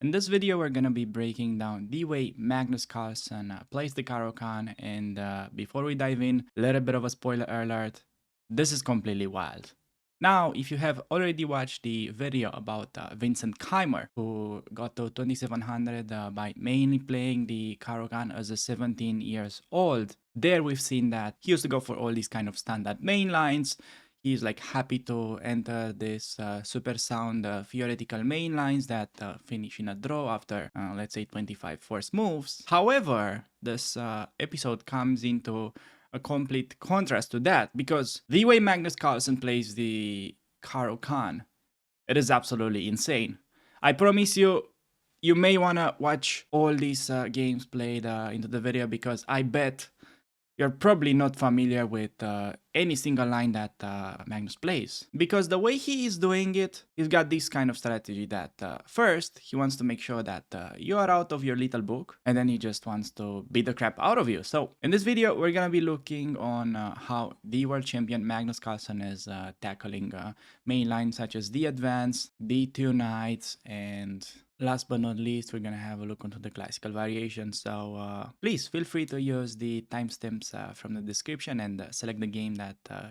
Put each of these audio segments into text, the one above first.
In this video, we're gonna be breaking down the way Magnus Carlsen plays the Caro-Kann, and before we dive in, a little bit of a spoiler alert, this is completely wild. Now, if you have already watched the video about Vincent Keimer, who got to 2700 by mainly playing the Caro-Kann as a 17 years old, there we've seen that he used to go for all these kind of standard main lines. He's like happy to enter this super sound theoretical main lines that finish in a draw after, let's say, 25 force moves. However, this episode comes into a complete contrast to that, because the way Magnus Carlsen plays the Caro-Kann, it is absolutely insane. I promise you, you may want to watch all these games played into the video, because I bet you're probably not familiar with any single line that Magnus plays. Because the way he is doing it, he's got this kind of strategy that first, he wants to make sure that you are out of your little book, and then he just wants to beat the crap out of you. So in this video, we're gonna be looking on how the world champion Magnus Carlsen is tackling main lines such as the advance, the two knights, and last but not least, we're gonna have a look into the classical variations. So please feel free to use the timestamps from the description and select the game that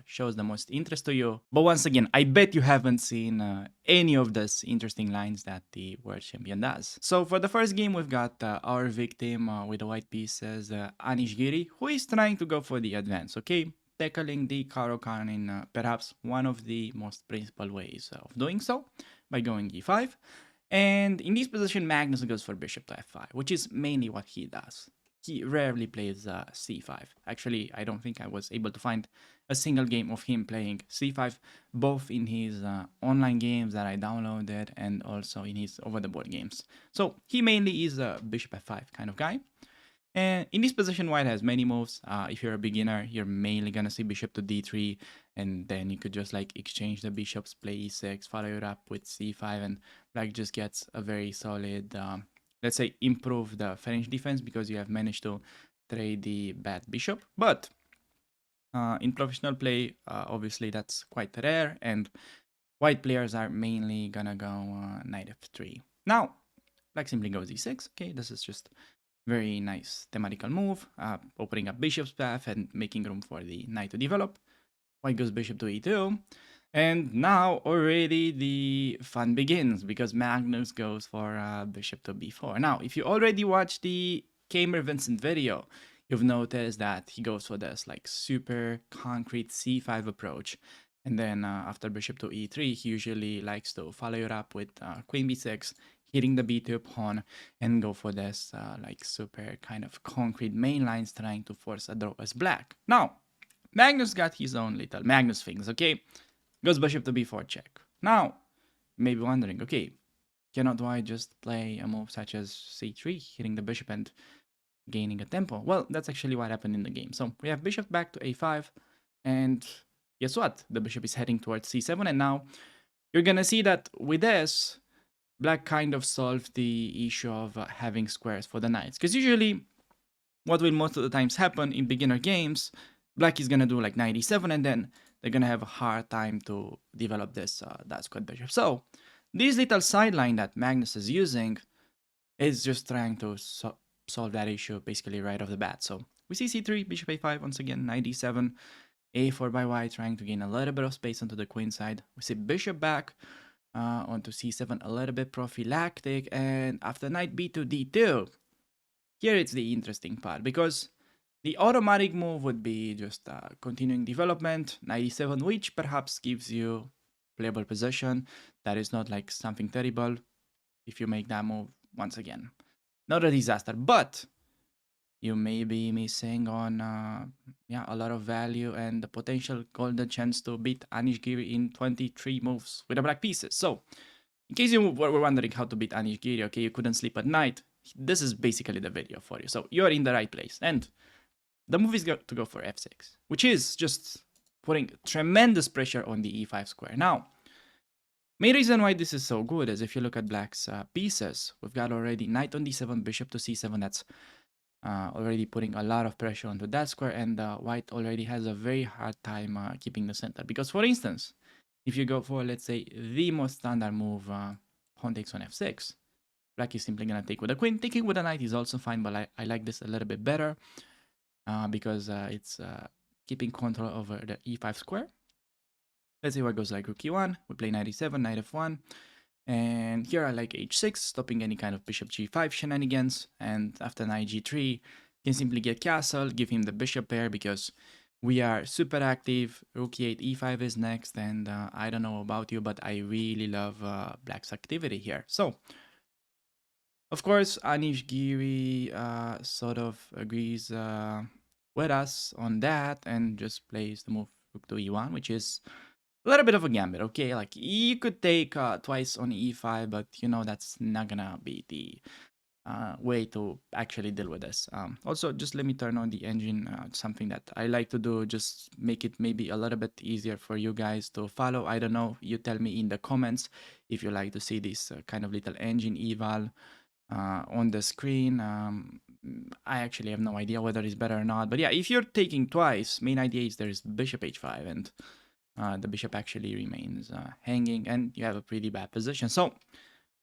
shows the most interest to you. But once again, I bet you haven't seen any of these interesting lines that the world champion does. So for the first game, we've got our victim with the white pieces, Anish Giri, who is trying to go for the advance, okay? Tackling the Caro-Kann in perhaps one of the most principal ways of doing so, by going e5. And in this position, Magnus goes for bishop to f5, which is mainly what he does. He rarely plays c5. Actually, I don't think I was able to find a single game of him playing c5, both in his online games that I downloaded and also in his over-the-board games. So he mainly is a bishop f5 kind of guy. And in this position, white has many moves. If you're a beginner, you're mainly gonna see bishop to d3, and then you could just like exchange the bishops, play e6, follow it up with c5, and black just gets a very solid, let's say, improved French defense, because you have managed to trade the bad bishop. But in professional play, obviously that's quite rare, and white players are mainly gonna go knight f3. Now, black simply goes e6. Okay, this is just very nice thematical move, opening up bishop's path and making room for the knight to develop. White goes bishop to e2. And now already the fun begins, because Magnus goes for bishop to b4. Now, if you already watched the Keimer Vincent video, you've noticed that he goes for this like super concrete c5 approach. And then after bishop to e3, he usually likes to follow it up with queen b6, hitting the b2 pawn, and go for this like super kind of concrete main lines, trying to force a draw as black. Now, Magnus got his own little Magnus things, okay? Goes bishop to b4 check. Now, you may be wondering, okay, cannot white just play a move such as c3, hitting the bishop and gaining a tempo? Well, that's actually what happened in the game. So we have bishop back to a5, and guess what? The bishop is heading towards c7, and now you're gonna see that with this, black kind of solved the issue of having squares for the knights. Because usually, what will most of the times happen in beginner games, black is gonna do like knight e7, and then they're gonna have a hard time to develop this that square bishop. So this little sideline that Magnus is using is just trying to solve that issue basically right off the bat. So we see c3, bishop a5, once again, knight e7, a4 by white, trying to gain a little bit of space onto the queen side. We see bishop back onto c7, a little bit prophylactic, and after knight b2, d2, here it's the interesting part, because the automatic move would be just continuing development, knight e7, which perhaps gives you playable position. That is not like something terrible if you make that move. Once again, not a disaster, but you may be missing on a lot of value and the potential golden chance to beat Anish Giri in 23 moves with the black pieces. So, in case you were wondering how to beat Anish Giri, okay, you couldn't sleep at night, this is basically the video for you. So, you're in the right place. And the move is to go for f6, which is just putting tremendous pressure on the e5 square. Now, main reason why this is so good is if you look at black's pieces, we've got already knight on d7, bishop to c7, that's already putting a lot of pressure onto that square, and white already has a very hard time keeping the center. Because, for instance, if you go for, let's say, the most standard move, pawn takes on f6, Black is simply gonna take with a queen. Taking with a knight is also fine, but I like this a little bit better because it's keeping control over the e5 square. Let's see what goes like rook e1. We play knight e7, knight f1. And here I like h6, stopping any kind of bishop g5 shenanigans. And after knight g3, can simply get castle, give him the bishop pair because we are super active. Rook e8, e5 is next. And I don't know about you, but I really love Black's activity here. So, of course, Anish Giri sort of agrees with us on that and just plays the move rook to e1, which is a little bit of a gambit, okay? Like, you could take twice on e5, but, you know, that's not gonna be the way to actually deal with this. Also, just let me turn on the engine, something that I like to do, just make it maybe a little bit easier for you guys to follow. I don't know, you tell me in the comments if you like to see this kind of little engine eval on the screen. I actually have no idea whether it's better or not, but yeah, if you're taking twice, main idea is there's bishop h5 and the bishop actually remains hanging and you have a pretty bad position. So,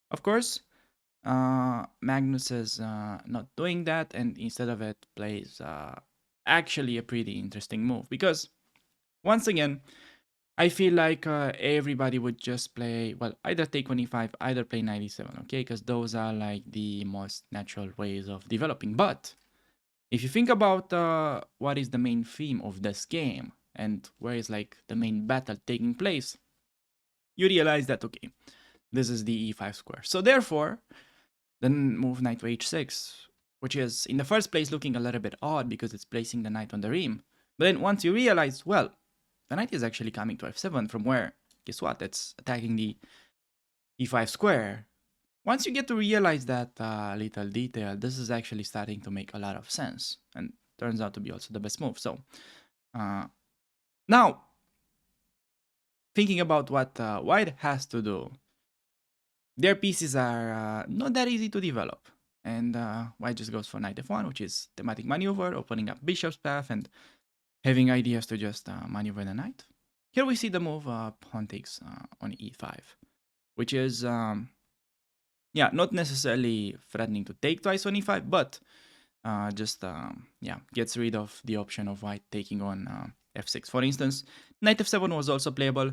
of course, Magnus is not doing that, and instead of it plays actually a pretty interesting move because, once again, I feel like everybody would just play, well, either take on e5, either play 97, okay? Because those are like the most natural ways of developing. But if you think about what is the main theme of this game and where is like the main battle taking place, you realize that, okay, this is the e5 square. So therefore, then move knight to h6, which is in the first place looking a little bit odd because it's placing the knight on the rim. But then once you realize, well, the knight is actually coming to f7 from where, guess what, it's attacking the e5 square. Once you get to realize that little detail, this is actually starting to make a lot of sense and turns out to be also the best move. So now, thinking about what white has to do, their pieces are not that easy to develop. And white just goes for knight f1, which is thematic maneuver, opening up bishop's path and having ideas to just maneuver the knight. Here we see the move pawn takes on e5, which is, yeah, not necessarily threatening to take twice on e5, but just, yeah, gets rid of the option of white taking on f6. For instance, knight f7 was also playable.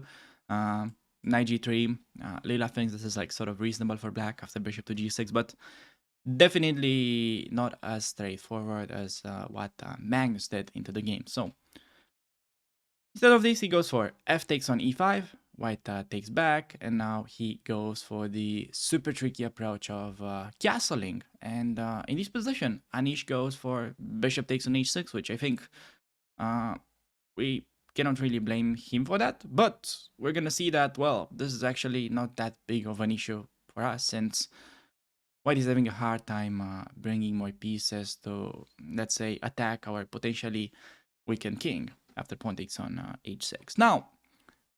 Knight g3, Leila thinks this is like sort of reasonable for black after bishop to g6, but definitely not as straightforward as what Magnus did into the game. So instead of this, he goes for f takes on e5, white takes back, and now he goes for the super tricky approach of castling. And in this position, Anish goes for bishop takes on h6, which I think we cannot really blame him for that, but we're gonna see that, well, this is actually not that big of an issue for us since white is having a hard time bringing more pieces to, let's say, attack our potentially weakened king after pawn takes on h6. Now,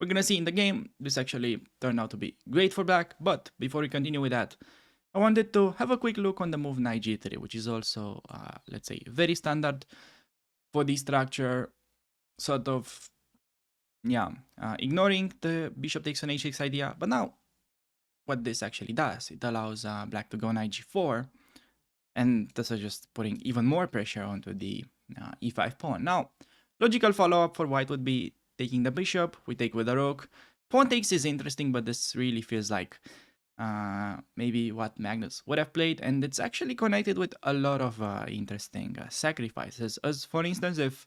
we're gonna see in the game, this actually turned out to be great for black, but before we continue with that, I wanted to have a quick look on the move knight g3, which is also, let's say, very standard for this structure, sort of, yeah, ignoring the bishop takes on h6 idea. But now, what this actually does, it allows black to go knight g4, and this is just putting even more pressure onto the e5 pawn. Now, logical follow-up for white would be taking the bishop, we take with the rook. Pawn takes is interesting, but this really feels like maybe what Magnus would have played, and it's actually connected with a lot of interesting sacrifices. As for instance, if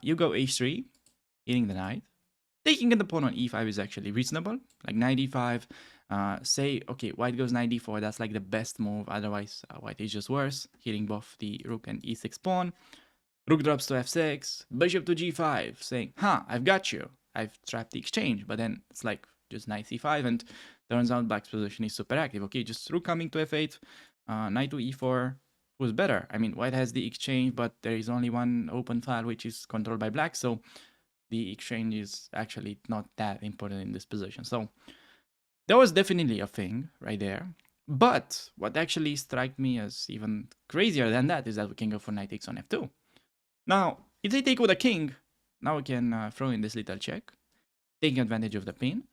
you go h3, hitting the knight, taking the pawn on e5 is actually reasonable, like knight e5. Say, okay, white goes knight d4, that's like the best move, otherwise white is just worse, hitting both the rook and e6 pawn. Rook drops to f6, bishop to g5, saying, I've got you, I've trapped the exchange, but then it's like just knight c5, and turns out black's position is super active. Okay, just rook coming to f8, knight to e4, who's better? I mean, white has the exchange, but there is only one open file, which is controlled by black, so the exchange is actually not that important in this position. So that was definitely a thing right there. But what actually struck me as even crazier than that is that we can go for knight takes on f2. Now, if they take with a king, now we can throw in this little check, taking advantage of the pin.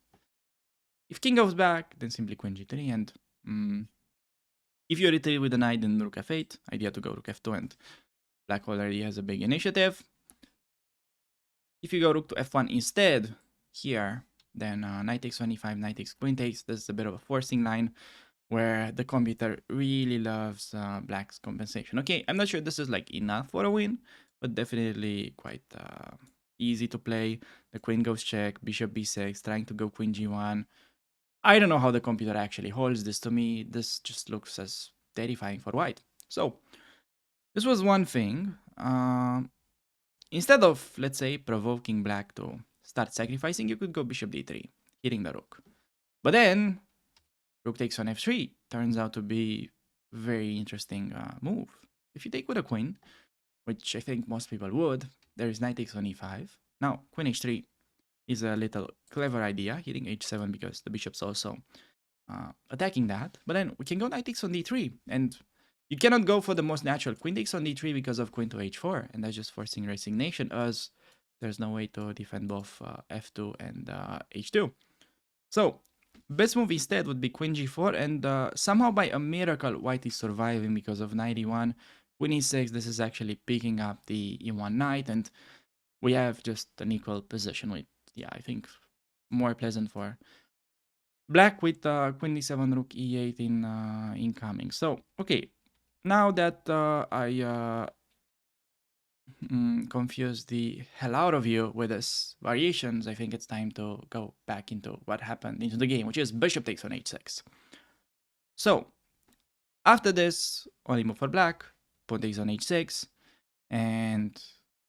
If king goes back, then simply queen g3, and If you retreat with the knight, then rook f8. Idea to go rook f2, and black already has a big initiative. If you go rook to f1 instead, here, then knight takes 25, knight takes queen takes. This is a bit of a forcing line where the computer really loves black's compensation. Okay, I'm not sure this is like enough for a win, but definitely quite easy to play. The queen goes check, bishop b6, trying to go queen g1. I don't know how the computer actually holds this. To me, this just looks as terrifying for white. So this was one thing. Instead of, let's say, provoking black to start sacrificing, you could go bishop d3, hitting the rook. But then, rook takes on f3 turns out to be a very interesting move. If you take with a queen, which I think most people would, there is knight takes on e5. Now, queen h3 is a little clever idea, hitting h7 because the bishop's also attacking that. But then we can go knight takes on d3, and you cannot go for the most natural queen takes on d3 because of queen to h4, and that's just forcing resignation as there's no way to defend both f2 and h2. So best move instead would be queen g4, and somehow by a miracle white is surviving because of knight e1. Queen e6, this is actually picking up the e1 knight, and we have just an equal position with, yeah, I think more pleasant for black with queen d7, rook e8 in incoming. So, okay, now that I confused the hell out of you with these variations, I think it's time to go back into what happened into the game, which is bishop takes on h6. So, after this, only move for black, pawn takes on h6, and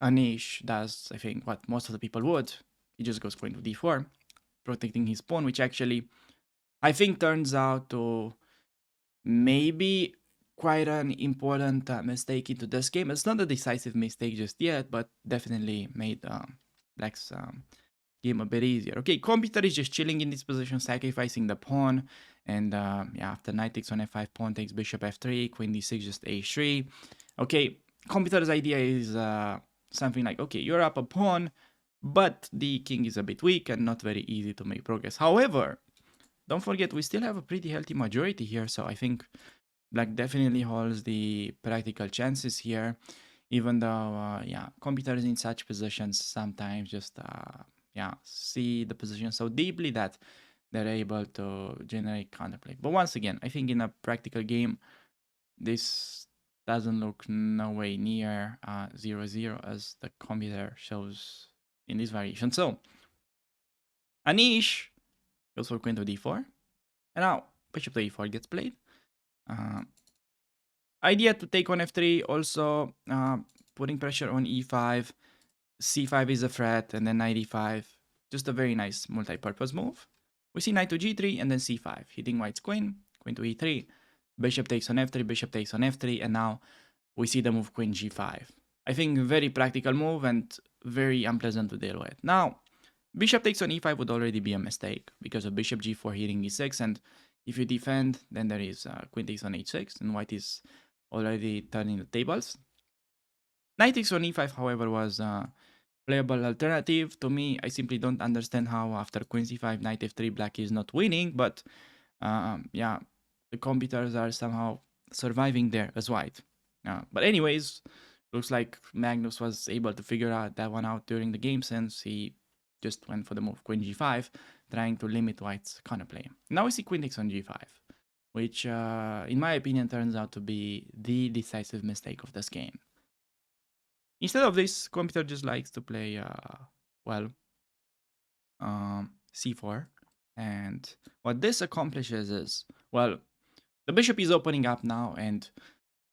Anish does, I think, what most of the people would. He just goes queen to d4, protecting his pawn, which actually, I think, turns out to maybe quite an important mistake into this game. It's not a decisive mistake just yet, but definitely made black's game a bit easier. Okay, computer is just chilling in this position, sacrificing the pawn, and yeah, after knight takes on f5, pawn takes bishop f3, queen d6, just h3. Okay, computer's idea is something like, okay, you're up a pawn, but the king is a bit weak and not very easy to make progress. However, don't forget, we still have a pretty healthy majority here, so I think black definitely holds the practical chances here, even though, yeah, computers in such positions sometimes just, yeah, see the position so deeply that they're able to generate counterplay. But once again, I think in a practical game, this doesn't look no way near 0-0 as the computer shows in this variation. So, Anish goes for queen to d4, and now bishop to e4 gets played. Idea to take on f3, also putting pressure on e5, c5 is a threat, and then knight e5. Just a very nice multi-purpose move. We see knight to g3 and then c5, hitting white's queen, queen to e3, bishop takes on f3, bishop takes on f3, and now we see the move queen g5. I think very practical move and very unpleasant to deal with. Now, bishop takes on e5 would already be a mistake because of bishop g4 hitting e6, and if you defend, then there is queen takes on h6, and white is already turning the tables. Knight takes on e5, however, was a playable alternative. To me, I simply don't understand how after queen c5, knight f3, black is not winning, but yeah, the computers are somehow surviving there as white. But anyways, looks like Magnus was able to figure out that one out during the game, since he just went for the move queen g5, trying to limit white's counterplay. Now we see queen takes on g5, which in my opinion turns out to be the decisive mistake of this game. Instead of this, computer just likes to play, well, c4. And what this accomplishes is, well, the bishop is opening up now and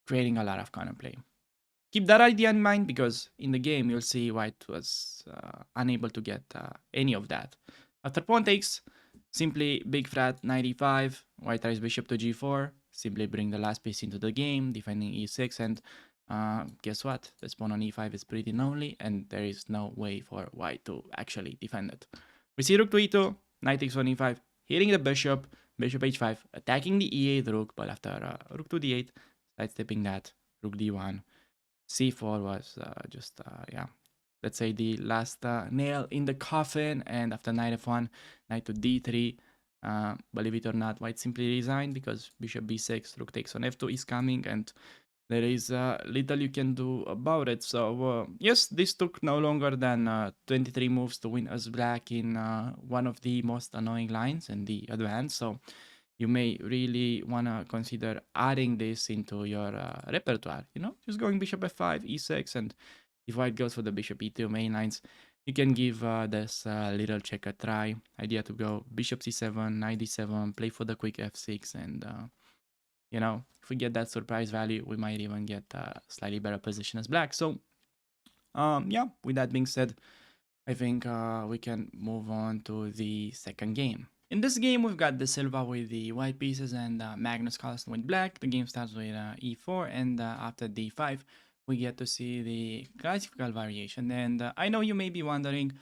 creating a lot of counterplay. Keep that idea in mind, because in the game you'll see white was unable to get any of that. After pawn takes, simply big threat, knight e5, white tries bishop to g4, simply bring the last piece into the game, defending e6, and guess what? This pawn on e5 is pretty lonely, and there is no way for white to actually defend it. We see rook to e2, knight takes on e5, hitting the bishop, bishop h5, attacking the e8 rook, but after rook to d8, sidestepping that, rook d1, c4 was just, yeah, let's say the last nail in the coffin, and after knight f1, knight to d3, Believe it or not, white simply resigned because bishop b6, rook takes on f2 is coming, and there is little you can do about it. So yes, this took no longer than 23 moves to win as black in one of the most annoying lines in the advance. So you may really want to consider adding this into your repertoire. You know, just going bishop f5, e6, and if white goes for the bishop e2 main lines, you can give this little check a try. Idea to go bishop c7, knight d7, play for the quick f6, and you know, if we get that surprise value, we might even get a slightly better position as black. So yeah, with that being said, I think we can move on to the second game. In this game, we've got De Silva with the white pieces and Magnus Carlsen with black. The game starts with e4, and after d5, we get to see the classical variation. And I know you may be wondering,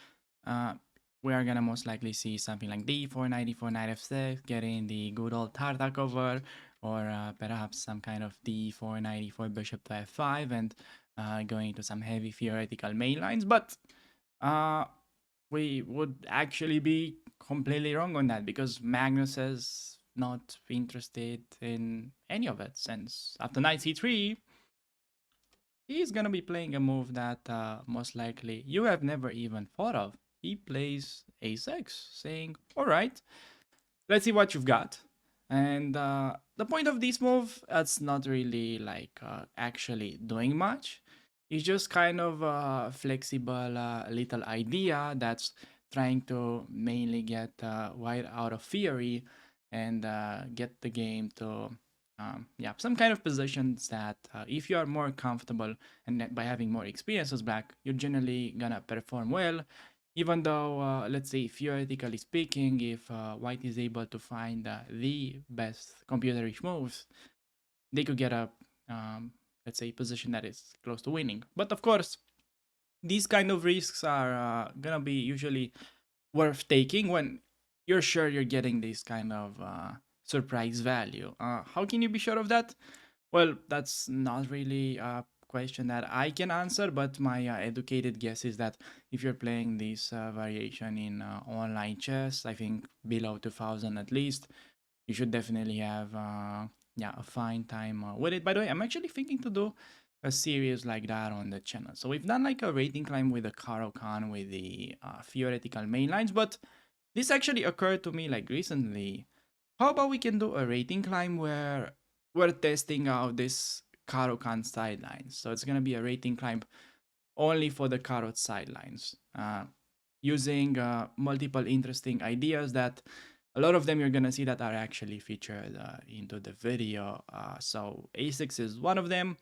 we are gonna most likely see something like d4, knight e4, knight f6, getting the good old Tartak over, or perhaps some kind of d4, knight e4, bishop to f5, and going to some heavy theoretical main lines. But we would actually be completely wrong on that because Magnus is not interested in any of it, since after knight c3, he's gonna be playing a move that most likely you have never even thought of. He plays a6, saying, all right, let's see what you've got. And the point of this move, it's not really like actually doing much. It's just kind of a flexible little idea that's trying to mainly get white out of theory and get the game to yeah, some kind of positions that if you are more comfortable and by having more experience as black, you're generally gonna perform well. Even though, let's say, theoretically speaking, if white is able to find the best computerish moves, they could get a, let's say, position that is close to winning. But of course, these kind of risks are gonna be usually worth taking when you're sure you're getting this kind of surprise value. How can you be sure of that? Well, that's not really a question that I can answer, but my educated guess is that if you're playing this variation in online chess, I think below 2000 at least, you should definitely have yeah, a fine time with it. By the way, I'm actually thinking to do a series like that on the channel. So we've done like a rating climb with the Caro-Kann with the theoretical main lines, but this actually occurred to me like recently. How about we can do a rating climb where we're testing out this Caro-Kann sidelines? So it's gonna be a rating climb only for the Carrot sidelines, using multiple interesting ideas that a lot of them you're gonna see that are actually featured into the video. So A6 is one of them,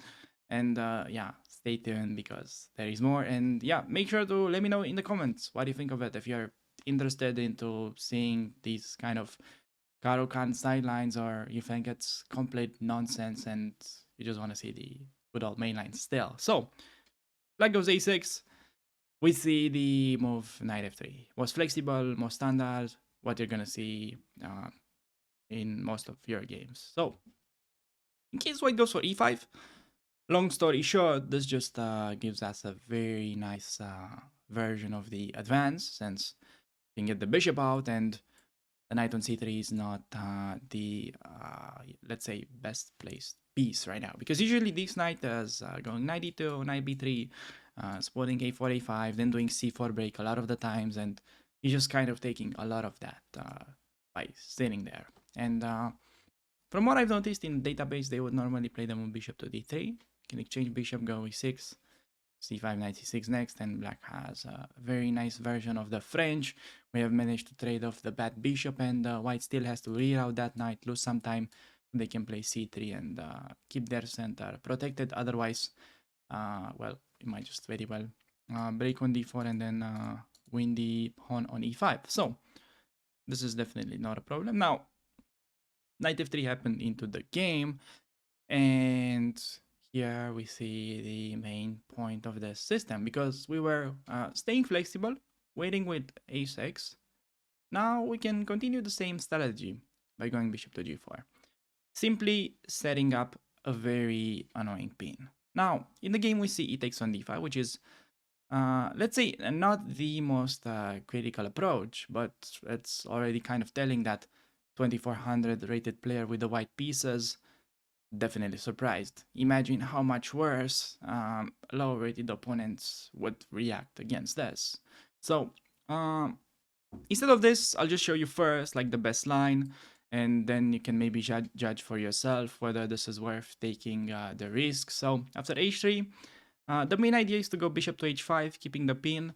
and yeah, stay tuned because there is more. And yeah, make sure to let me know in the comments what do you think of it, if you're interested into seeing these kind of Caro-Kann sidelines, or you think it's complete nonsense and you just want to see the good old mainline still. So black goes a6, we see the move knight f3. Most flexible, most standard, what you're gonna see in most of your games. So in case white goes for e5, long story short, this just gives us a very nice version of the advance, since you can get the bishop out and the knight on c3 is not the, let's say, best placed piece right now. Because usually this knight is going knight e2, knight b3, supporting a4, a5, then doing c4 break a lot of the times, and he's just kind of taking a lot of that by sitting there. And from what I've noticed in the database, they would normally play the move bishop to d3. You can exchange bishop, go e6, c5, knight c6 next, and black has a very nice version of the French. We have managed to trade off the bad bishop, and white still has to reroute that knight, lose some time. They can play c3 and keep their center protected. Otherwise, well, it might just very well break on d4 and then win the pawn on e5. So this is definitely not a problem. Now, knight f3 happened into the game, and here we see the main point of the system, because we were staying flexible, waiting with a6. Now we can continue the same strategy by going bishop to g4, simply setting up a very annoying pin. Now, in the game we see e takes on d5, which is, let's say, not the most critical approach, but it's already kind of telling that 2400 rated player with the white pieces, definitely surprised. Imagine how much worse low rated opponents would react against this. So instead of this, I'll just show you first like the best line, and then you can maybe judge for yourself whether this is worth taking the risk. So after h3, the main idea is to go bishop to h5, keeping the pin.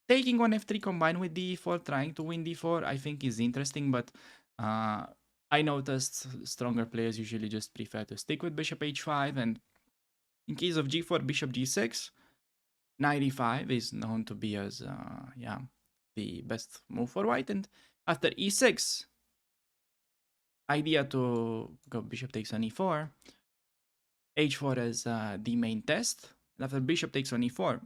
Taking on f3 combined with d4, trying to win d4, I think is interesting, but I noticed stronger players usually just prefer to stick with bishop h5, and in case of g4, bishop g6, knight e5 is known to be as the best move for white, and after e6, idea to go bishop takes on e4, h4 is the main test, and after bishop takes on e4,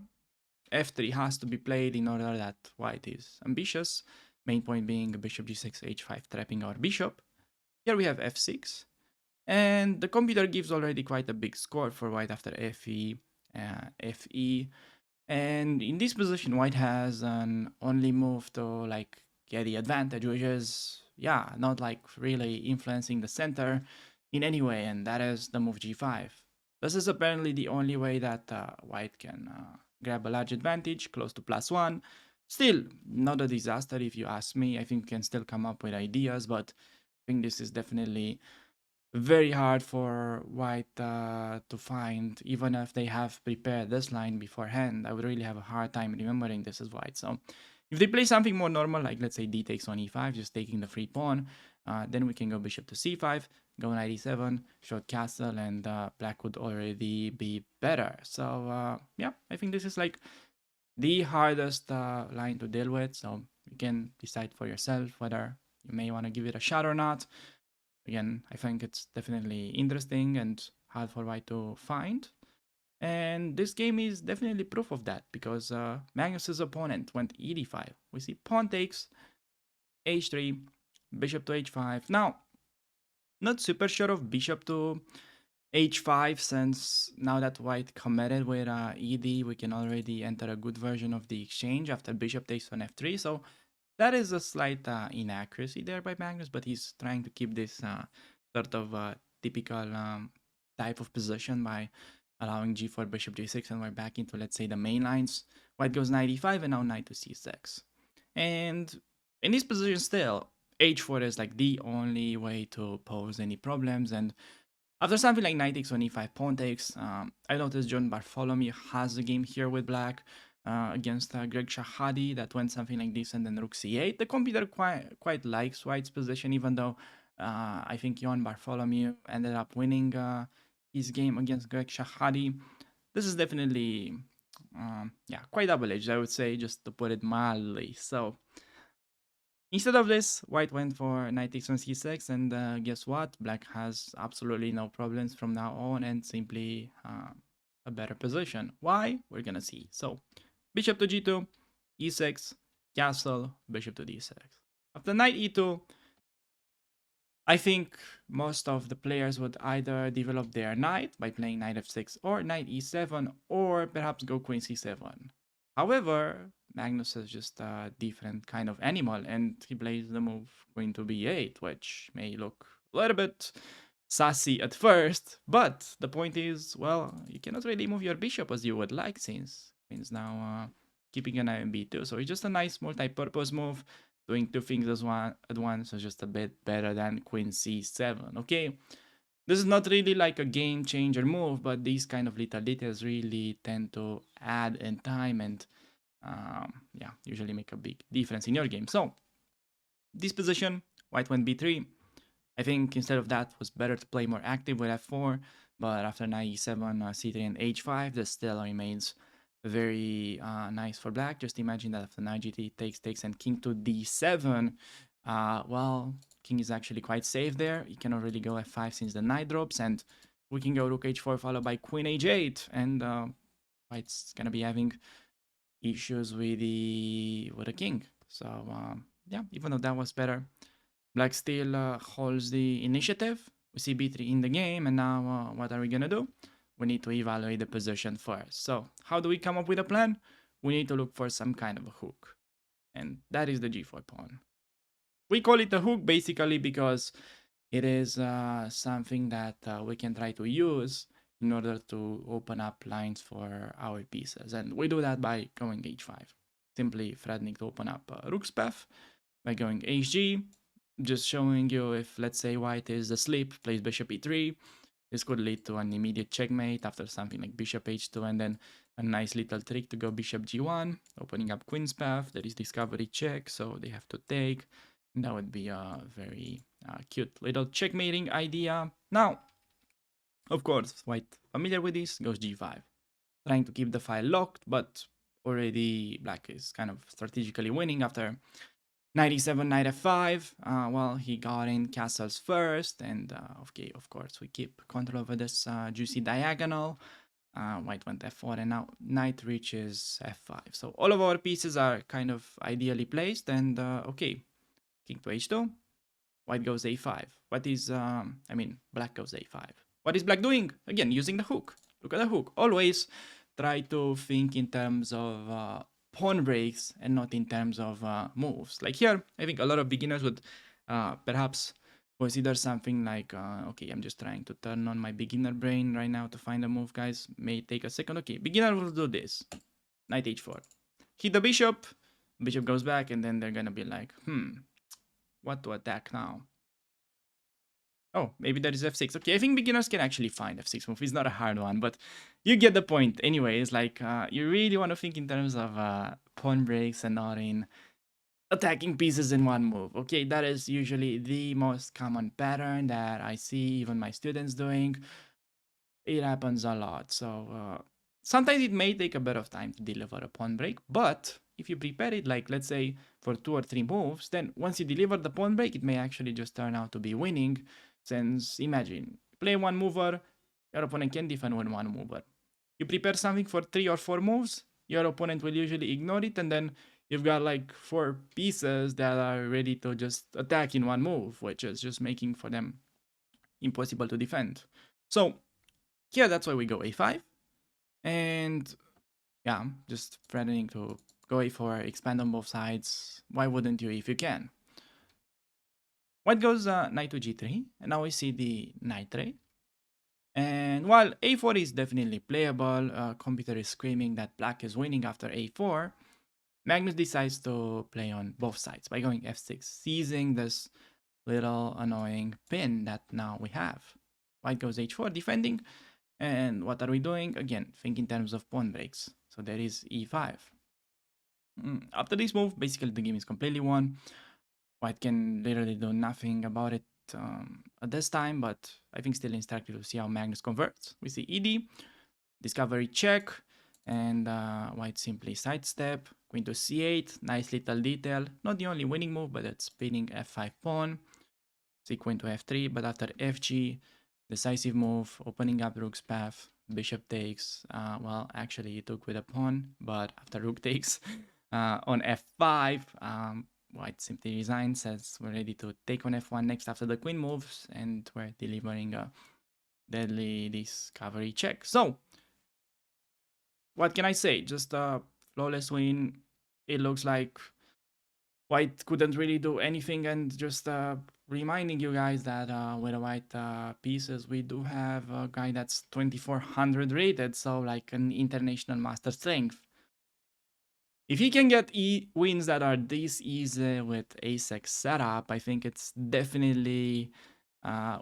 f3 has to be played in order that white is ambitious. Main point being bishop g6, h5, trapping our bishop. Here we have f6. And the computer gives already quite a big score for white after fe, fe. And in this position, white has an only move to like get the advantage, which is, not like really influencing the center in any way. And that is the move g5. This is apparently the only way that white can grab a large advantage, close to +1. Still, not a disaster if you ask me. I think we can still come up with ideas, but I think this is definitely very hard for white to find, even if they have prepared this line beforehand. I would really have a hard time remembering this as white. So if they play something more normal, like let's say d takes on e5, just taking the free pawn, then we can go bishop to c5, go knight e7, short castle, and black would already be better. So I think this is like the hardest line to deal with. So you can decide for yourself whether you may want to give it a shot or not. Again, I think it's definitely interesting and hard for white to find. And this game is definitely proof of that, because Magnus's opponent went e d5. We see pawn takes, h3, bishop to h5. Now, not super sure of bishop to h5, since now that white committed with ed, we can already enter a good version of the exchange after bishop takes on f3. So that is a slight inaccuracy there by Magnus, but he's trying to keep this sort of typical type of position by allowing g4, bishop g6, and we're back into, let's say, the main lines. White goes knight e5, and now knight to c6. And in this position still, h4 is like the only way to pose any problems. And after something like knight takes on e5, pawn takes, I noticed John Bartholomew has a game here with black against Greg Shahadi that went something like this, and then rook c8. The computer quite likes white's position, even though I think John Bartholomew ended up winning his game against Greg Shahadi. This is definitely, quite double-edged, I would say, just to put it mildly. So instead of this, white went for knight takes on c6, and guess what? Black has absolutely no problems from now on, and simply a better position. Why? We're gonna see. So bishop to g2, e6, castle, bishop to d6. After knight e2, I think most of the players would either develop their knight by playing knight f6 or knight e7, or perhaps go queen c7. However, Magnus is just a different kind of animal, and he plays the move queen to b8, which may look a little bit sassy at first, but the point is, well, you cannot really move your bishop as you would like, since queen's now keeping an eye on b2. So it's just a nice multi-purpose move, doing two things at once, so just a bit better than queen c7. Okay, this is not really like a game changer move, but these kind of little details really tend to add in time, and usually make a big difference in your game. So this position, white went b3. I think instead of that, it was better to play more active with f4, but after knight e7, c3, and h5, this still remains very nice for black. Just imagine that after knight g3 takes, and king to d7, well, king is actually quite safe there. You cannot really go f5 since the knight drops, and we can go rook h4 followed by queen h8, and white's gonna be having issues with the king. So even though that was better, black still holds the initiative. We see b3 in the game, and now what are we gonna do? We need to evaluate the position first. So how do we come up with a plan? We need to look for some kind of a hook, and that is the g4 pawn. We call it a hook basically because it is something that we can try to use in order to open up lines for our pieces. And we do that by going h5, simply threatening to open up rook's path by going hg, just showing you if, let's say, white is asleep, plays bishop e3, this could lead to an immediate checkmate after something like bishop h2, and then a nice little trick to go bishop g1, opening up queen's path. There is discovery check, so they have to take. That would be a very cute little checkmating idea. Now, of course, white familiar with this, goes g5, trying to keep the file locked, but already black is kind of strategically winning after knight e7, knight f5. Well, he got in castles first, and okay, of course, we keep control over this juicy diagonal. White went f4, and now knight reaches f5. So all of our pieces are kind of ideally placed, and okay, king to h2, white goes a5. What is, black goes a5. What is black doing? Again, using the hook. Look at the hook. Always try to think in terms of pawn breaks and not in terms of moves. Like here, I think a lot of beginners would perhaps consider something like, okay, I'm just trying to turn on my beginner brain right now to find a move, guys. May take a second. Okay, beginner will do this. Knight h4. Hit the bishop. Bishop goes back, and then they're gonna be like, what to attack now? Oh, maybe that is f6. Okay, I think beginners can actually find f6 move. It's not a hard one, but you get the point. Anyways, like, you really want to think in terms of pawn breaks and not in attacking pieces in one move. Okay, that is usually the most common pattern that I see even my students doing. It happens a lot. So sometimes it may take a bit of time to deliver a pawn break, but if you prepare it, like, let's say, for 2 or 3 moves, then once you deliver the pawn break, it may actually just turn out to be winning. Since, imagine, play one mover, your opponent can defend with one mover. You prepare something for 3 or 4 moves, your opponent will usually ignore it, and then you've got like 4 pieces that are ready to just attack in one move, which is just making for them impossible to defend. So here, that's why we go a5. And yeah, just threatening to go a4, expand on both sides. Why wouldn't you if you can? White goes knight to g3, and now we see the knight trade. And while a4 is definitely playable, computer is screaming that black is winning after a4, Magnus decides to play on both sides by going f6, seizing this little annoying pin that now we have. White goes h4, defending, and what are we doing? Again, think in terms of pawn breaks. So there is e5. After this move, basically the game is completely won. White can literally do nothing about it at this time, but I think still instructive to see how Magnus converts. We see ed, discovery check, and white simply sidestep, queen to c8, nice little detail. Not the only winning move, but it's pinning f5 pawn. See queen to f3, but after fg, decisive move, opening up rook's path, bishop takes. Well, actually he took with a pawn, but after rook takes on f5, white simply resigns, says we're ready to take on f1 next after the queen moves, and we're delivering a deadly discovery check. So, what can I say? Just a flawless win. It looks like white couldn't really do anything, and just reminding you guys that with the white pieces, we do have a guy that's 2400 rated, so like an international master strength. If he can get wins that are this easy with a6 setup, I think it's definitely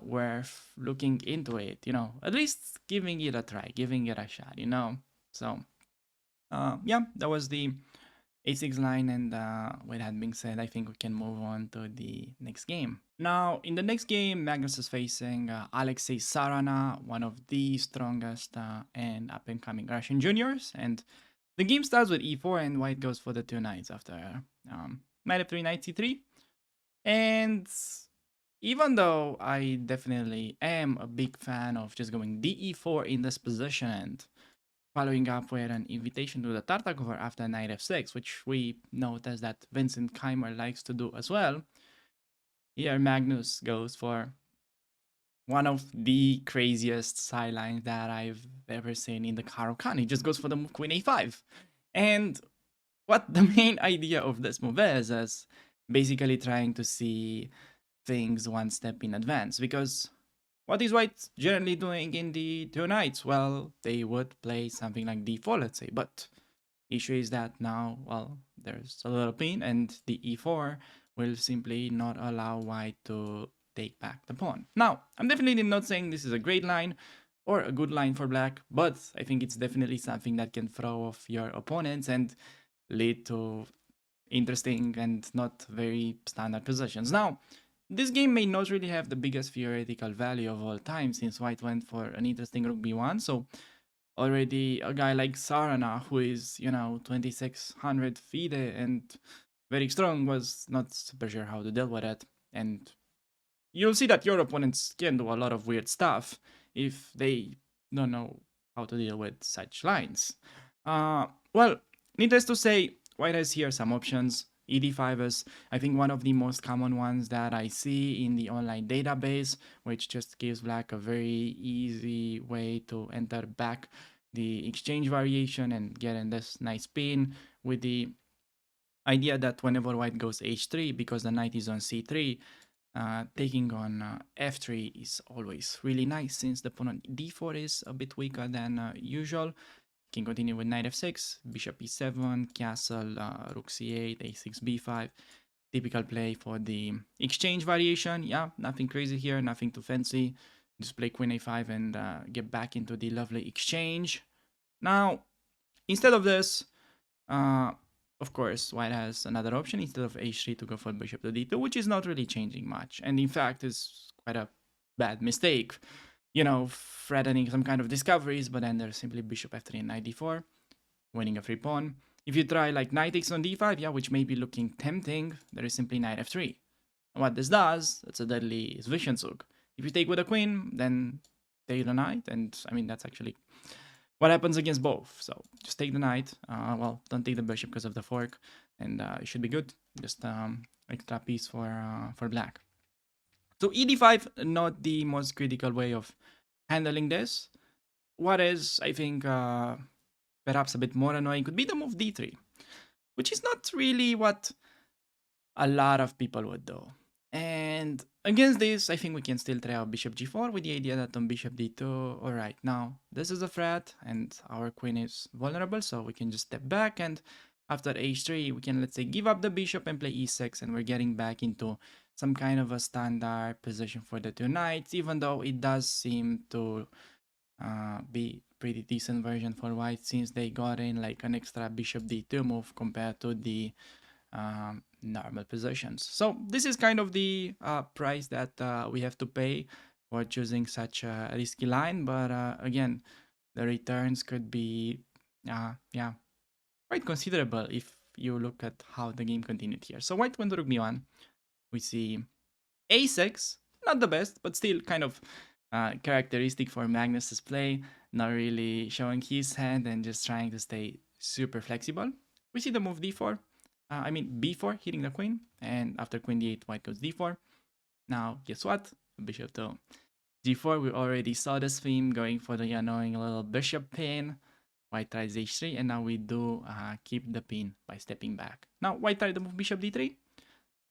worth looking into it, you know, at least giving it a try, giving it a shot, you know. So, yeah, that was the a6 line, and with that being said, I think we can move on to the next game. Now, in the next game, Magnus is facing Alexei Sarana, one of the strongest and up-and-coming Russian juniors, and the game starts with e4, and white goes for the 2 knights after knight f3, knight c3. And even though I definitely am a big fan of just going de4 in this position and following up with an invitation to the Tartakova after knight f6, which we notice that Vincent Keimer likes to do as well, here Magnus goes for one of the craziest sidelines that I've ever seen in the Caro-Kann. He just goes for the move queen a5. And what the main idea of this move is basically trying to see things one step in advance. Because what is white generally doing in the two knights? Well, they would play something like d4, let's say, but issue is that now, well, there's a little pin, and the e4 will simply not allow white to take back the pawn. Now, I'm definitely not saying this is a great line or a good line for black, but I think it's definitely something that can throw off your opponents and lead to interesting and not very standard positions. Now, this game may not really have the biggest theoretical value of all time, since white went for an interesting rook b1, so already a guy like Sarana, who is, 2600 FIDE and very strong, was not super sure how to deal with it. And you'll see that your opponents can do a lot of weird stuff if they don't know how to deal with such lines. Well, needless to say, white has here some options. ED5 is, I think, one of the most common ones that I see in the online database, which just gives black a very easy way to enter back the exchange variation and get in this nice pin, with the idea that whenever white goes h3, because the knight is on c3, taking on f3 is always really nice, since the pawn on d4 is a bit weaker than usual. Can continue with knight f6, bishop e7, castle, rook c8, a6, b5. Typical play for the exchange variation. Yeah, nothing crazy here, nothing too fancy. Just play queen a5 and get back into the lovely exchange. Now, instead of this, of course, white has another option instead of h3 to go for bishop to d2, which is not really changing much, and in fact is quite a bad mistake. Threatening some kind of discoveries, but then there's simply bishop f3 and knight d4, winning a free pawn. If you try like knight takes on d5, yeah, which may be looking tempting, there is simply knight f3. And what this does, it's a deadly Zwischenzug. If you take with a queen, then take the knight, and I mean, that's actually what happens against both. So just take the knight. Well, don't take the bishop because of the fork, and it should be good. Just extra piece for black. So ED5, not the most critical way of handling this. What is, I think, perhaps a bit more annoying could be the move d3, which is not really what a lot of people would do. And against this, I think we can still try out bishop g4 with the idea that on bishop d2, alright, now this is a threat and our queen is vulnerable, so we can just step back, and after h3, we can, let's say, give up the bishop and play e6, and we're getting back into some kind of a standard position for the two knights, even though it does seem to be pretty decent version for white, since they got in like an extra bishop d2 move compared to the normal positions. So this is kind of the price that we have to pay for choosing such a risky line, but again, the returns could be yeah, quite considerable if you look at how the game continued here. So white went to rook b1. We see a6, not the best, but still kind of characteristic for Magnus's play, not really showing his hand and just trying to stay super flexible. We see the move d4, b4, hitting the queen, and after queen d8, white goes d4. Now, guess what? Bishop to g4, we already saw this theme, going for the annoying little bishop pin. White tries h3, and now we do keep the pin by stepping back. Now, white tried to move bishop d3.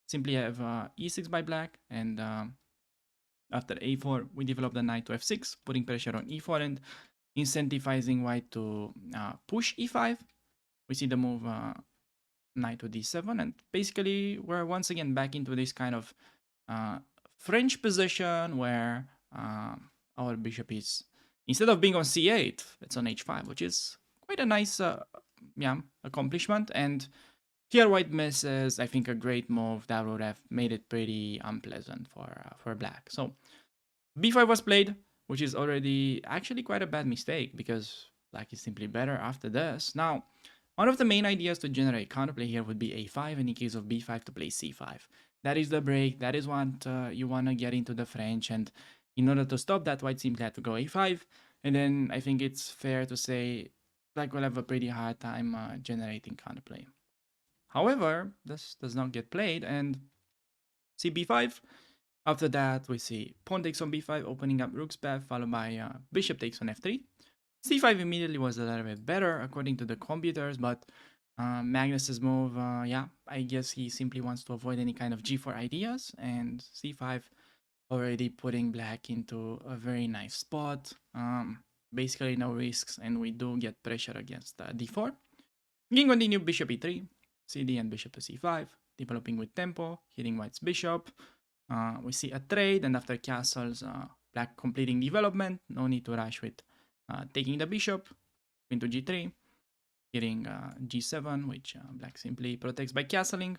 Simply have e6 by black, and after a4, we develop the knight to f6, putting pressure on e4 and incentivizing white to push e5. We see the move knight to d7, and basically we're once again back into this kind of French position where our bishop is, instead of being on c8, it's on h5, which is quite a nice accomplishment. And here white misses, I think, a great move that would have made it pretty unpleasant for black. So b5 was played, which is already actually quite a bad mistake, because black is simply better after this. Now, one of the main ideas to generate counterplay here would be a5, and in case of b5 to play c5. That is the break, that is what you want to get into the French, and in order to stop that, white simply had to go a5, and then I think it's fair to say black will have a pretty hard time generating counterplay. However, this does not get played, and see b5. After that, we see pawn takes on b5, opening up rook's path, followed by bishop takes on f3. c5 immediately was a little bit better according to the computers, but Magnus's move, yeah, I guess he simply wants to avoid any kind of g4 ideas, and c5 already putting black into a very nice spot. Basically no risks, and we do get pressure against d4. We can continue bishop e3, cd and bishop to c5, developing with tempo, hitting white's bishop. We see a trade, and after castles, black completing development. No need to rush with taking the bishop, queen to g3, hitting g7, which black simply protects by castling.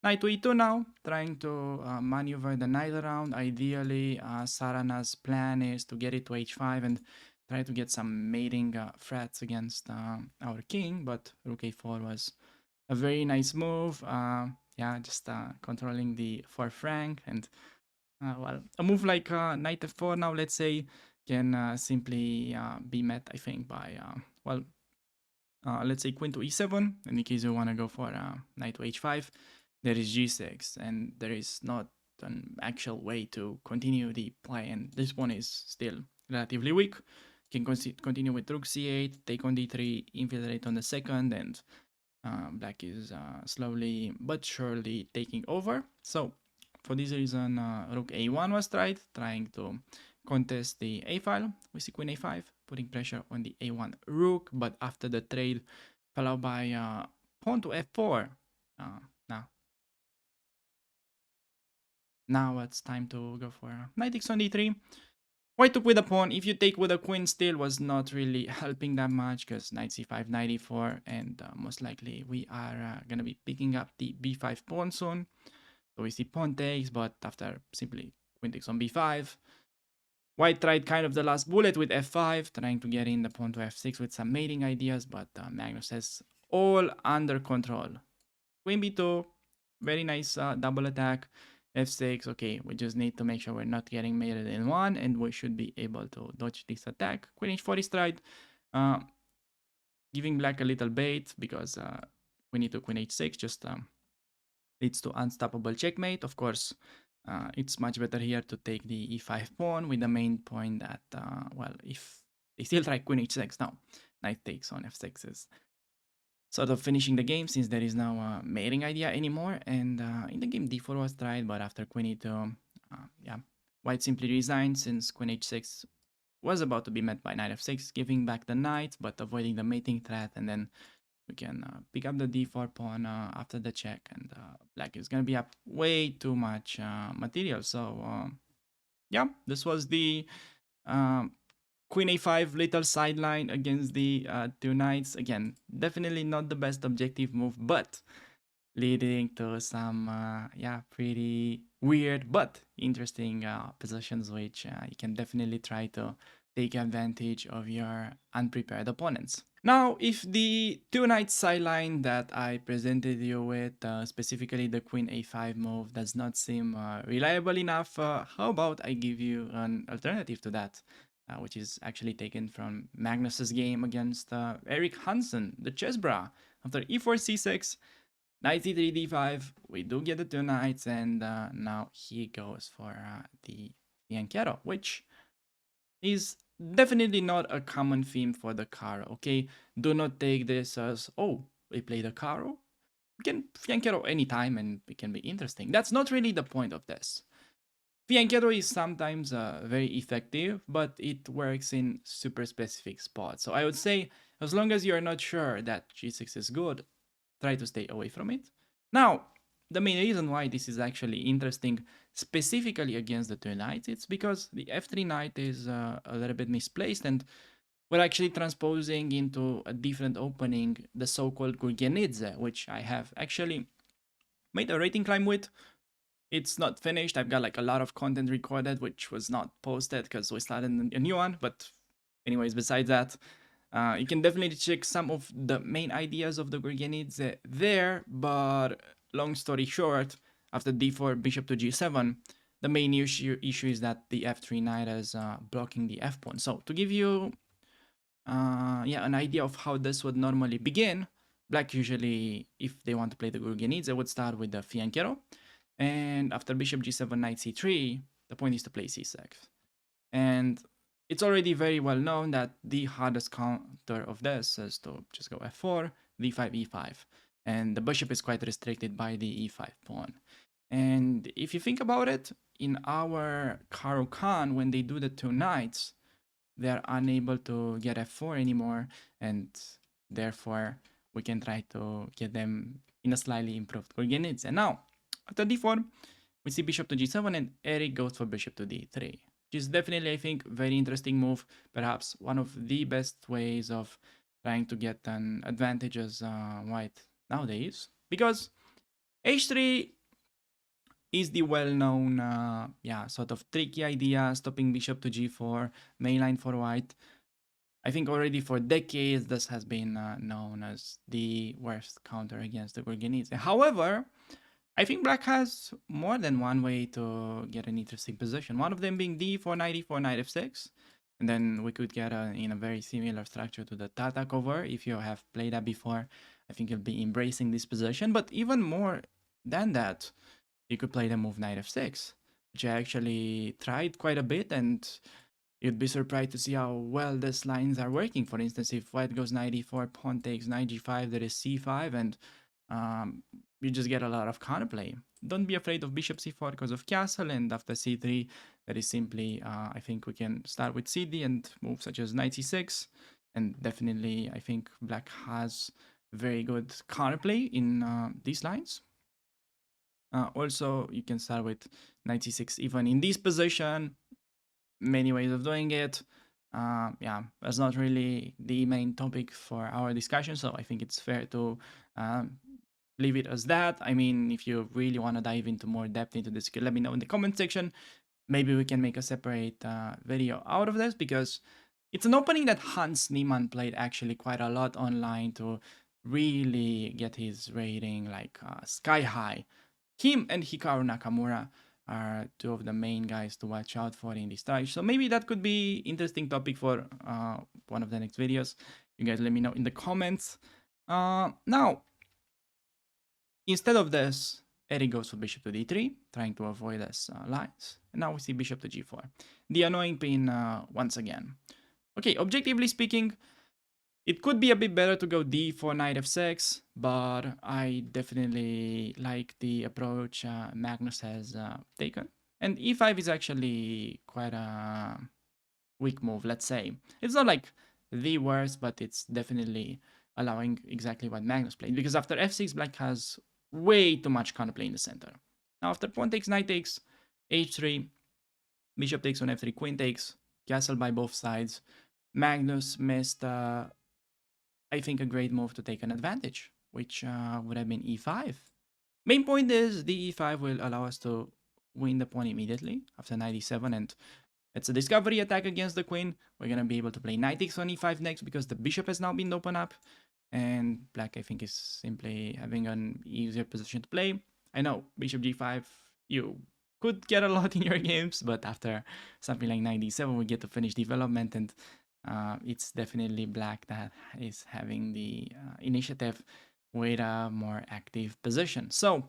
Knight to e2 now, trying to maneuver the knight around. Ideally, Sarana's plan is to get it to h5 and try to get some mating threats against our king, but rook a4 was a very nice move. Yeah, just controlling the fourth rank, and well, a move like knight f4 now, let's say, can simply be met, I think, by, well, let's say queen to e7, in case you want to go for knight to h5. There is g6, and there is not an actual way to continue the play, and this one is still relatively weak. Can continue with rook c8, take on d3, infiltrate on the second, and black is slowly but surely taking over. So for this reason, rook a1 was tried, trying to contest the a file. We see queen a5, putting pressure on the a1 rook, but after the trade followed by pawn to f4. Now it's time to go for knight takes on d3. White took with a pawn. If you take with a queen, still was not really helping that much, because knight c5, knight e4, and most likely we are going to be picking up the b5 pawn soon. So we see pawn takes, but after simply queen takes on b5. White tried kind of the last bullet with f5, trying to get in the pawn to f6 with some mating ideas, but Magnus has all under control. Queen b2, very nice double attack. f6, okay, we just need to make sure we're not getting mated in one, and we should be able to dodge this attack. Queen h4 is tried, giving black a little bait, because we need to queen h6 just leads to unstoppable checkmate. Of course, it's much better here to take the e5 pawn, with the main point that, well, if they still try queen h6 now, knight takes on f6 is sort of finishing the game, since there is no mating idea anymore. And in the game, d4 was tried, but after queen e2, yeah, white simply resigned, since queen h6 was about to be met by knight f6, giving back the knight, but avoiding the mating threat. And then we can pick up the d4 pawn after the check, and black is going to be up way too much material. So yeah, this was the queen a5 little sideline against the two knights. Again, definitely not the best objective move, but leading to some yeah, pretty weird but interesting positions, which you can definitely try to take advantage of your unprepared opponents. Now, if the two knights sideline that I presented you with, specifically the queen a5 move, does not seem reliable enough, how about I give you an alternative to that? Which is actually taken from Magnus's game against Erik Hansen, the chess bra. After e4, c6, knight c3, d5, we do get the two knights, and now he goes for the Fianchetto, which is definitely not a common theme for the Caro, okay? Do not take this as, oh, we play the Caro? We can Fianchetto anytime and it can be interesting. That's not really the point of this. Fianchetto is sometimes very effective, but it works in super specific spots. So I would say, as long as you're not sure that g6 is good, try to stay away from it. Now, the main reason why this is actually interesting, specifically against the two knights, it's because the f3 knight is a little bit misplaced, and we're actually transposing into a different opening, the so-called Gurgenidze, which I have actually made a rating climb with. It's not finished. I've got like a lot of content recorded, which was not posted because we started a new one. But anyways, besides that, you can definitely check some of the main ideas of the Gurgenidze there. But long story short, after d4, bishop to g7, the main issue is that the f3 knight is blocking the f pawn. So to give you yeah, an idea of how this would normally begin, black usually, if they want to play the Gurgenidze, would start with the Fianchetto. And after bishop g7, knight c3, the point is to play c6. And it's already very well known that the hardest counter of this is to just go f4, d5, e5. And the bishop is quite restricted by the e5 pawn. And if you think about it, in our Caro-Kann, when they do the two knights, they're unable to get f4 anymore, and therefore we can try to get them in a slightly improved coordinates. And now, after d4, we see bishop to g7, and Eric goes for bishop to d3, which is definitely, I think, very interesting move. Perhaps one of the best ways of trying to get an advantage as white nowadays, because h3 is the well-known, sort of tricky idea, stopping bishop to g4, mainline for white. I think already for decades this has been known as the worst counter against the Gorgonese. However, I think black has more than one way to get an interesting position. One of them being d4, knight e4, knight f6. And then we could get in a very similar structure to the Tata cover. If you have played that before, I think you'll be embracing this position. But even more than that, you could play the move knight f6, which I actually tried quite a bit, and you'd be surprised to see how well these lines are working. For instance, if white goes knight e4, pawn takes knight g5, there is c5, and you just get a lot of counterplay. Don't be afraid of bishop c4 because of castle, and after c3, that is simply, I think we can start with cd and moves such as knight c6, and definitely I think black has very good counterplay in these lines. Also, you can start with knight c6 even in this position. Many ways of doing it. That's not really the main topic for our discussion, so I think it's fair to leave it as that. I mean, if you really want to dive into more depth into this, let me know in the comment section. Maybe we can make a separate video out of this, because it's an opening that Hans Niemann played actually quite a lot online to really get his rating like sky high. Him and Hikaru Nakamura are two of the main guys to watch out for in this strategy. So maybe that could be interesting topic for one of the next videos. You guys let me know in the comments. Now, instead of this, Eric goes for bishop to d3, trying to avoid this lines. And now we see bishop to g4. The annoying pin once again. Okay, objectively speaking, it could be a bit better to go d4, knight f6, but I definitely like the approach Magnus has taken. And e5 is actually quite a weak move, let's say. It's not like the worst, but it's definitely allowing exactly what Magnus played, because after f6, black has way too much counterplay in the center. Now after pawn takes, knight takes, h3, bishop takes on f3, queen takes, castle by both sides. Magnus missed I think a great move to take an advantage, which would have been e5. Main point is the e5 will allow us to win the pawn immediately after knight e7, and it's a discovery attack against the queen. We're going to be able to play knight takes on e5 next because the bishop has now been opened up, and black, I think, is simply having an easier position to play. I know, bishop g5, you could get a lot in your games, but after something like knight d7, we get to finish development, and it's definitely black that is having the initiative with a more active position. So,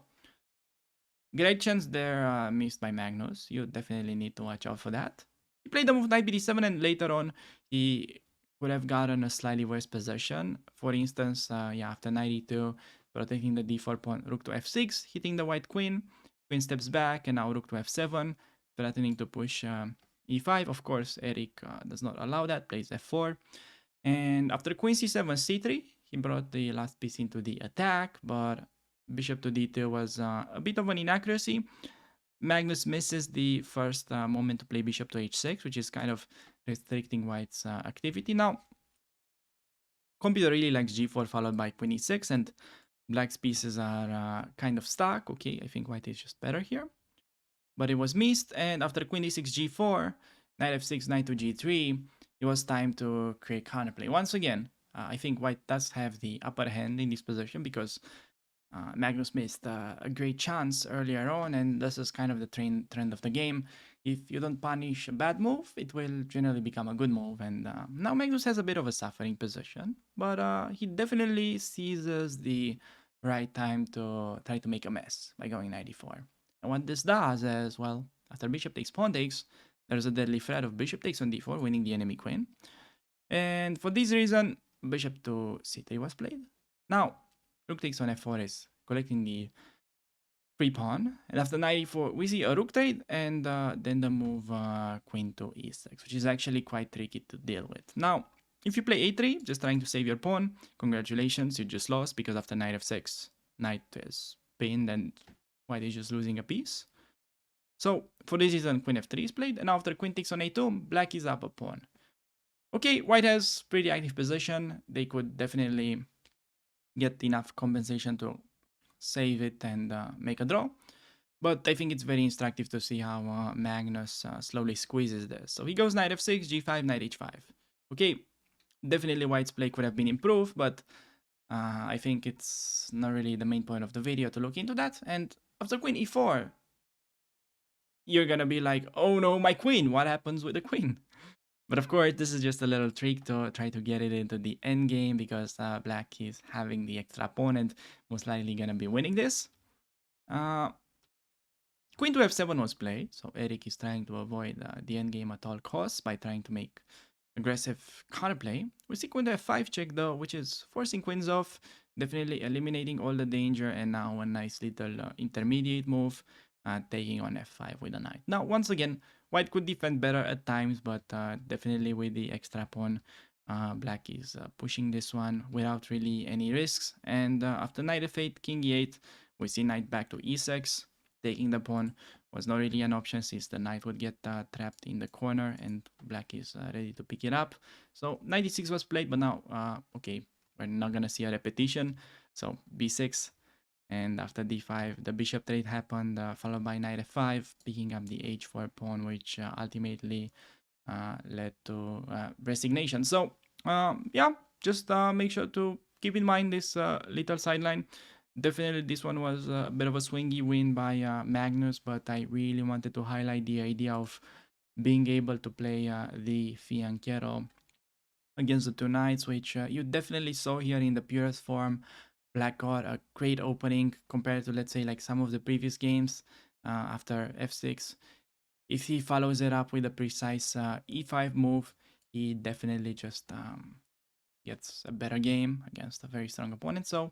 great chance there missed by Magnus. You definitely need to watch out for that. He played the move knight bd7, and later on he would have gotten a slightly worse position. For instance, after knight e2, protecting the d4 pawn, rook to f6, hitting the white queen. Queen steps back, and now rook to f7, threatening to push e5. Of course, Eric does not allow that, plays f4. And after queen c7, c3, he brought the last piece into the attack, but bishop to d2 was a bit of an inaccuracy. Magnus misses the first moment to play bishop to h6, which is kind of restricting white's activity. Now, computer really likes g4 followed by queen e6, and black's pieces are kind of stuck. Okay, I think white is just better here. But it was missed, and after queen e6, g4, knight f6, knight to g3, it was time to create counterplay. Once again, I think white does have the upper hand in this position because Magnus missed a great chance earlier on, and this is kind of the trend of the game. If you don't punish a bad move, it will generally become a good move, and now Magnus has a bit of a suffering position, but he definitely seizes the right time to try to make a mess by going knight e4. And what this does is, well, after bishop takes, pawn takes, there's a deadly threat of bishop takes on d4, winning the enemy queen. And for this reason, bishop to c3 was played. Now, rook takes on f4 is collecting the free pawn, and after knight e4, we see a rook trade, and then the move queen to e6, which is actually quite tricky to deal with. Now, if you play a3, just trying to save your pawn, congratulations, you just lost, because after knight f6, knight is pinned, and white is just losing a piece. So, for this reason, queen f3 is played, and after queen takes on a2, black is up a pawn. Okay, white has pretty active position. They could definitely get enough compensation to save it and make a draw. But I think it's very instructive to see how Magnus slowly squeezes this. So he goes knight f6, g5, knight h5. Okay, definitely white's play could have been improved, but I think it's not really the main point of the video to look into that. And after queen e4, you're gonna be like, oh no, my queen, what happens with the queen? But of course, this is just a little trick to try to get it into the end game, because black is having the extra opponent, most likely gonna be winning this. Queen to f7 was played, so Eric is trying to avoid the endgame at all costs by trying to make aggressive counterplay. We see queen to f5 check though, which is forcing queens off, definitely eliminating all the danger, and now a nice little intermediate move, taking on f5 with a knight. Now, once again, white could defend better at times, but definitely with the extra pawn, black is pushing this one without really any risks. And after knight f8, king e8, we see knight back to e6. Taking the pawn was not really an option, since the knight would get trapped in the corner, and black is ready to pick it up. So 96 was played, but now, okay, we're not gonna see a repetition. So b6, and after d5, the bishop trade happened, followed by knight f5, picking up the h4 pawn, which ultimately led to resignation. So yeah, just make sure to keep in mind this little sideline. Definitely, this one was a bit of a swingy win by Magnus, but I really wanted to highlight the idea of being able to play the Fianchetto against the two knights, which you definitely saw here in the purest form. Black got a great opening compared to, let's say, like some of the previous games after f6. If he follows it up with a precise e5 move, he definitely just gets a better game against a very strong opponent. So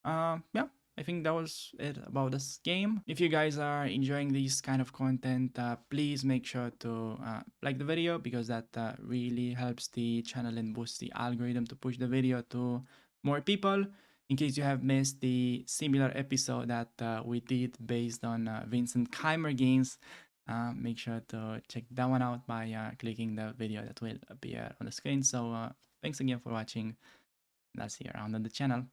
yeah, I think that was it about this game. If you guys are enjoying this kind of content, please make sure to like the video, because that really helps the channel and boosts the algorithm to push the video to more people. In case you have missed the similar episode that we did based on Vincent Keimer games, make sure to check that one out by clicking the video that will appear on the screen. So thanks again for watching, and I'll see you around on the channel.